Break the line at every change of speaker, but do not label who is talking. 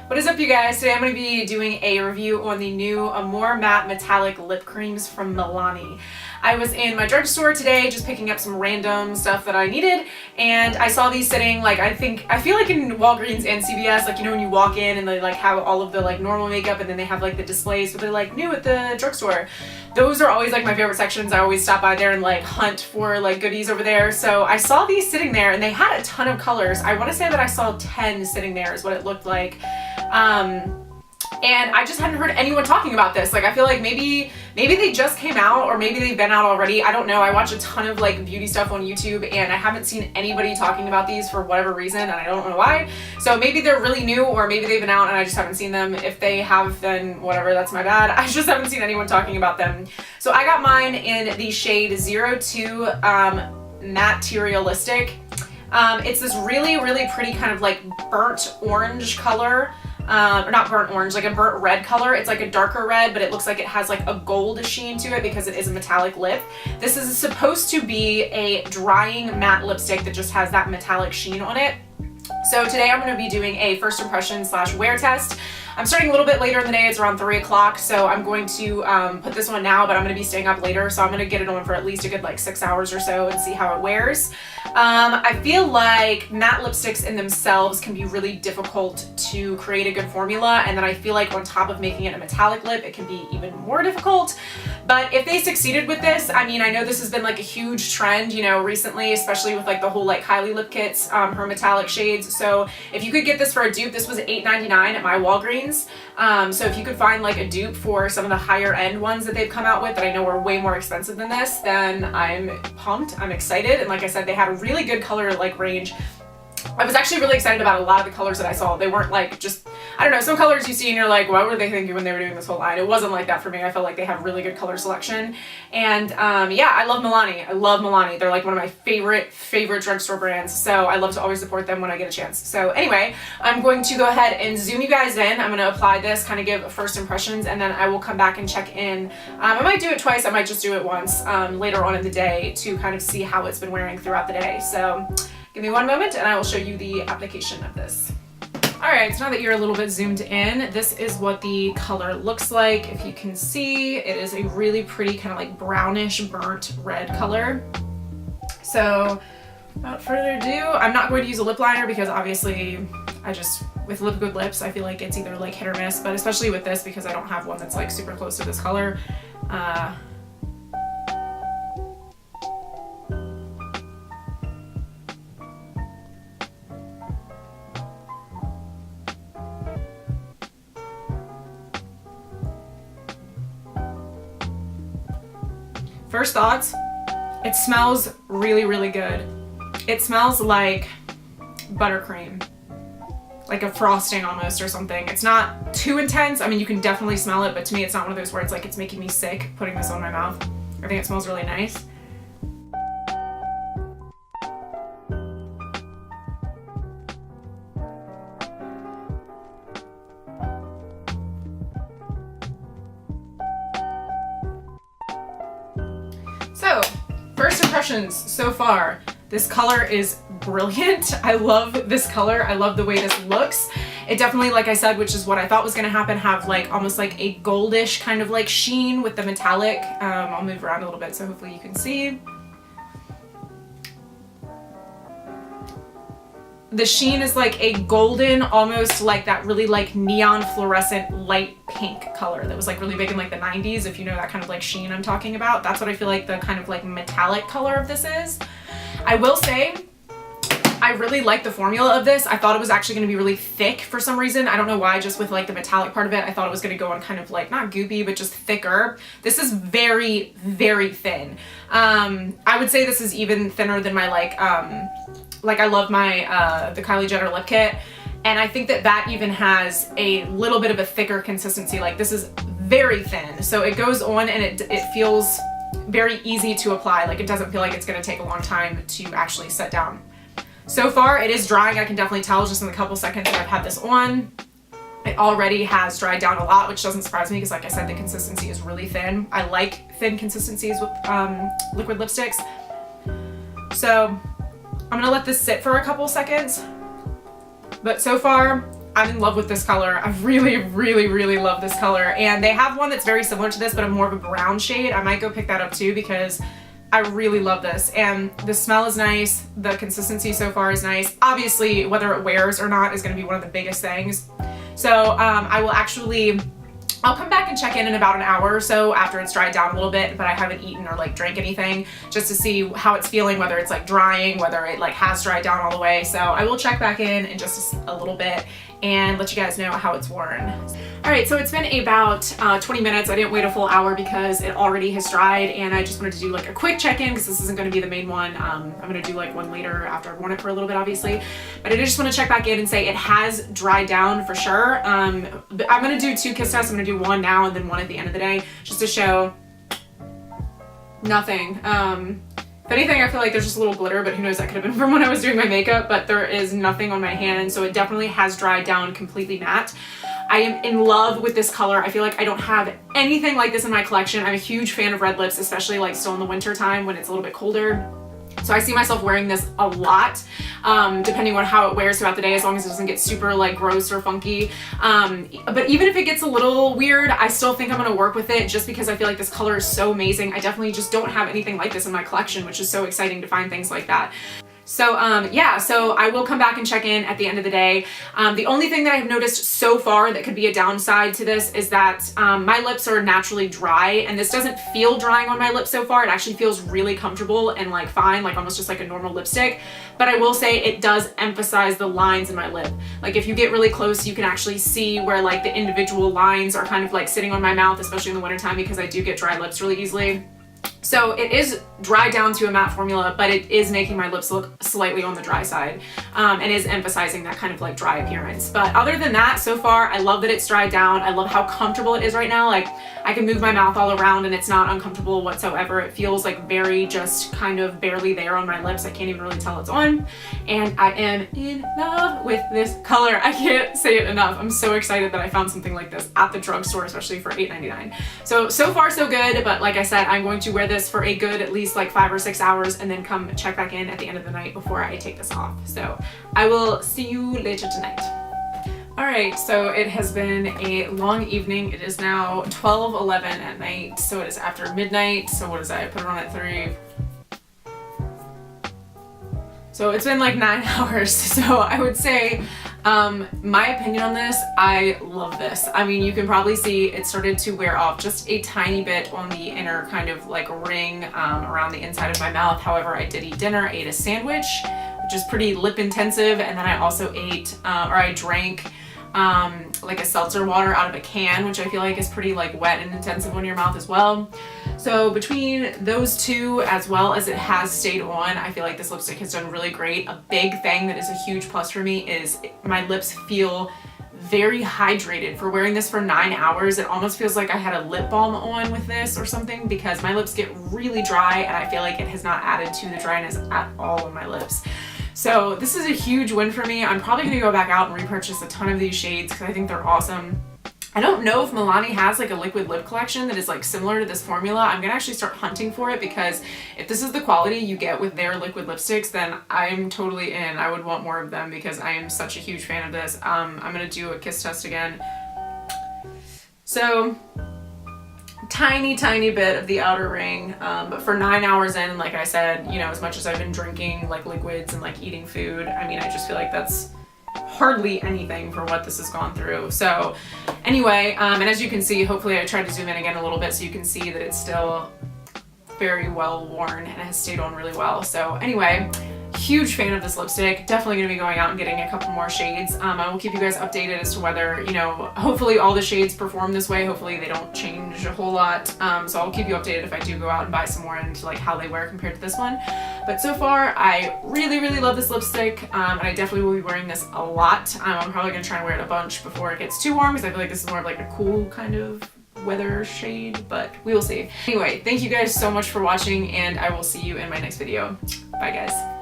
What is up, you guys? Today I'm going to be doing a review on the new Amore Matte Metallic Lip Creams from Milani. I was in my drugstore today just picking up some random stuff that I needed, and I saw these sitting, like, I feel like in Walgreens and CVS, like, you know when you walk in and they like have all of the like normal makeup and then they have like the displays, but they're like new at the drugstore. Those are always like my favorite sections. I always stop by there and like hunt for like goodies over there. So I saw these sitting there and they had a ton of colors. I want to say that I saw 10 sitting there is what it looked like. And I just hadn't heard anyone talking about this. Like, I feel like maybe they just came out, or maybe they've been out already. I don't know. I watch a ton of like beauty stuff on YouTube and I haven't seen anybody talking about these for whatever reason, and I don't know why. So maybe they're really new, or maybe they've been out and I just haven't seen them. If they have, then whatever, that's my bad. I just haven't seen anyone talking about them. So I got mine in the shade 02 Materialistic. It's this really, really pretty kind of like burnt orange color. Or not burnt orange, like a burnt red color. It's like a darker red, but it looks like it has like a gold sheen to it because it is a metallic lip. This is supposed to be a drying matte lipstick that just has that metallic sheen on it. So today I'm going to be doing a first impression / wear test. I'm starting a little bit later in the day. It's around 3 o'clock, so I'm going to put this on now, but I'm going to be staying up later, so I'm going to get it on for at least a good like 6 hours or so and see how it wears. I feel like matte lipsticks in themselves can be really difficult to create a good formula, and then I feel like on top of making it a metallic lip, it can be even more difficult. But if they succeeded with this, I mean, I know this has been like a huge trend, you know, recently, especially with like the whole like Kylie lip kits, her metallic shades. So if you could get this for a dupe, this was $8.99 at my Walgreens. So if you could find like a dupe for some of the higher end ones that they've come out with that I know are way more expensive than this, then I'm pumped, I'm excited. And like I said, they had a really good color like range. I was actually really excited about a lot of the colors that I saw. They weren't like just, I don't know, some colors you see and you're like, what were they thinking when they were doing this whole line? It wasn't like that for me. I felt like they had really good color selection. And yeah, I love Milani. I love Milani. They're like one of my favorite drugstore brands. So I love to always support them when I get a chance. So anyway, I'm going to go ahead and zoom you guys in. I'm going to apply this, kind of give first impressions, and then I will come back and check in. I might do it twice. I might just do it once later on in the day to kind of see how it's been wearing throughout the day. So give me one moment and I will show you the application of this. Alright, so now that you're a little bit zoomed in, this is what the color looks like. If you can see, it is a really pretty kind of like brownish burnt red color. So without further ado, I'm not going to use a lip liner because obviously with liquid lips, I feel like it's either like hit or miss, but especially with this because I don't have one that's like super close to this color. First thoughts, it smells really, really good. It smells like buttercream, like a frosting almost or something. It's not too intense. I mean, you can definitely smell it, but to me, it's not one of those where it's like it's making me sick putting this on my mouth. I think it smells really nice. So, first impressions so far. This color is brilliant. I love this color. I love the way this looks. It definitely, like I said, which is what I thought was gonna happen, have like almost like a goldish kind of like sheen with the metallic. I'll move around a little bit so hopefully you can see. The sheen is like a golden, almost like that really like neon fluorescent light pink color that was like really big in like the 90s, if you know that kind of like sheen I'm talking about. That's what I feel like the kind of like metallic color of this is. I will say, I really like the formula of this. I thought it was actually going to be really thick for some reason. I don't know why, just with like the metallic part of it, I thought it was going to go on kind of like, not goopy, but just thicker. This is very, very thin. I would say this is even thinner than my like I love my, the Kylie Jenner lip kit. And I think that even has a little bit of a thicker consistency. Like this is very thin. So it goes on and it feels very easy to apply. Like it doesn't feel like it's gonna take a long time to actually set down. So far it is drying. I can definitely tell just in the couple seconds that I've had this on. It already has dried down a lot, which doesn't surprise me because like I said, the consistency is really thin. I like thin consistencies with liquid lipsticks. So I'm gonna let this sit for a couple seconds. But so far, I'm in love with this color. I really, really, really love this color. And they have one that's very similar to this, but a more of a brown shade. I might go pick that up too because I really love this. And the smell is nice. The consistency so far is nice. Obviously, whether it wears or not is gonna be one of the biggest things. So I'll come back and check in about an hour or so after it's dried down a little bit, but I haven't eaten or like drank anything, just to see how it's feeling, whether it's like drying, whether it like has dried down all the way. So I will check back in just a little bit and let you guys know how it's worn. All right, so it's been about 20 minutes. I didn't wait a full hour because it already has dried, and I just wanted to do like a quick check-in because this isn't gonna be the main one. I'm gonna do like one later after I've worn it for a little bit, obviously. But I did just wanna check back in and say it has dried down for sure. But I'm gonna do 2 kiss tests. I'm gonna do one now and then one at the end of the day, just to show nothing. If anything, I feel like there's just a little glitter, but who knows, that could have been from when I was doing my makeup, but there is nothing on my hand, so it definitely has dried down completely matte. I am in love with this color. I feel like I don't have anything like this in my collection. I'm a huge fan of red lips, especially like still in the winter time when it's a little bit colder. So I see myself wearing this a lot, depending on how it wears throughout the day, as long as it doesn't get super like gross or funky. But even if it gets a little weird, I still think I'm gonna work with it just because I feel like this color is so amazing. I definitely just don't have anything like this in my collection, which is so exciting to find things like that. So yeah, so I will come back and check in at the end of the day. The only thing that I've noticed so far that could be a downside to this is that my lips are naturally dry, and this doesn't feel drying on my lips so far. It actually feels really comfortable and like fine, like almost just like a normal lipstick. But I will say it does emphasize the lines in my lip. Like if you get really close, you can actually see where like the individual lines are kind of like sitting on my mouth, especially in the wintertime because I do get dry lips really easily. So it is dried down to a matte formula, but it is making my lips look slightly on the dry side, and is emphasizing that kind of like dry appearance. But other than that, so far, I love that it's dried down. I love how comfortable it is right now. Like I can move my mouth all around and it's not uncomfortable whatsoever. It feels like very just kind of barely there on my lips. I can't even really tell it's on. And I am in love with this color. I can't say it enough. I'm so excited that I found something like this at the drugstore, especially for $8.99. So far so good, but like I said, I'm going to wear this for a good at least like 5 or 6 hours and then come check back in at the end of the night before I take this off. So I will see you later tonight. All right, so it has been a long evening. It is now 12:11 at night, so it is after midnight. So what is that? I put it on at 3. So it's been like 9 hours. So I would say my opinion on this, I love this. I mean, you can probably see it started to wear off just a tiny bit on the inner kind of like ring around the inside of my mouth. However, I did eat dinner, ate a sandwich, which is pretty lip intensive. And then I also ate, or I drank like a seltzer water out of a can, which I feel like is pretty like wet and intensive on your mouth as well. So between those two, as well as it has stayed on, I feel like this lipstick has done really great. A big thing that is a huge plus for me is my lips feel very hydrated. For wearing this for 9 hours, it almost feels like I had a lip balm on with this or something, because my lips get really dry and I feel like it has not added to the dryness at all on my lips. So this is a huge win for me. I'm probably gonna go back out and repurchase a ton of these shades because I think they're awesome. I don't know if Milani has like a liquid lip collection that is like similar to this formula. I'm gonna actually start hunting for it, because if this is the quality you get with their liquid lipsticks, then I'm totally in. I would want more of them because I am such a huge fan of this. I'm gonna do a kiss test again. So tiny bit of the outer ring, but for 9 hours in, like I said, you know, as much as I've been drinking like liquids and like eating food, I mean, I just feel like that's hardly anything for what this has gone through. So anyway, and as you can see, hopefully I tried to zoom in again a little bit so you can see that it's still very well worn and has stayed on really well. So anyway, huge fan of this lipstick. Definitely gonna be going out and getting a couple more shades. I will keep you guys updated as to whether, you know, hopefully all the shades perform this way. Hopefully they don't change a whole lot. So I'll keep you updated if I do go out and buy some more into like how they wear compared to this one. But so far, I really love this lipstick, and I definitely will be wearing this a lot. I'm probably gonna try and wear it a bunch before it gets too warm, because I feel like this is more of like a cool kind of weather shade, but we will see. Anyway, thank you guys so much for watching, and I will see you in my next video. Bye guys.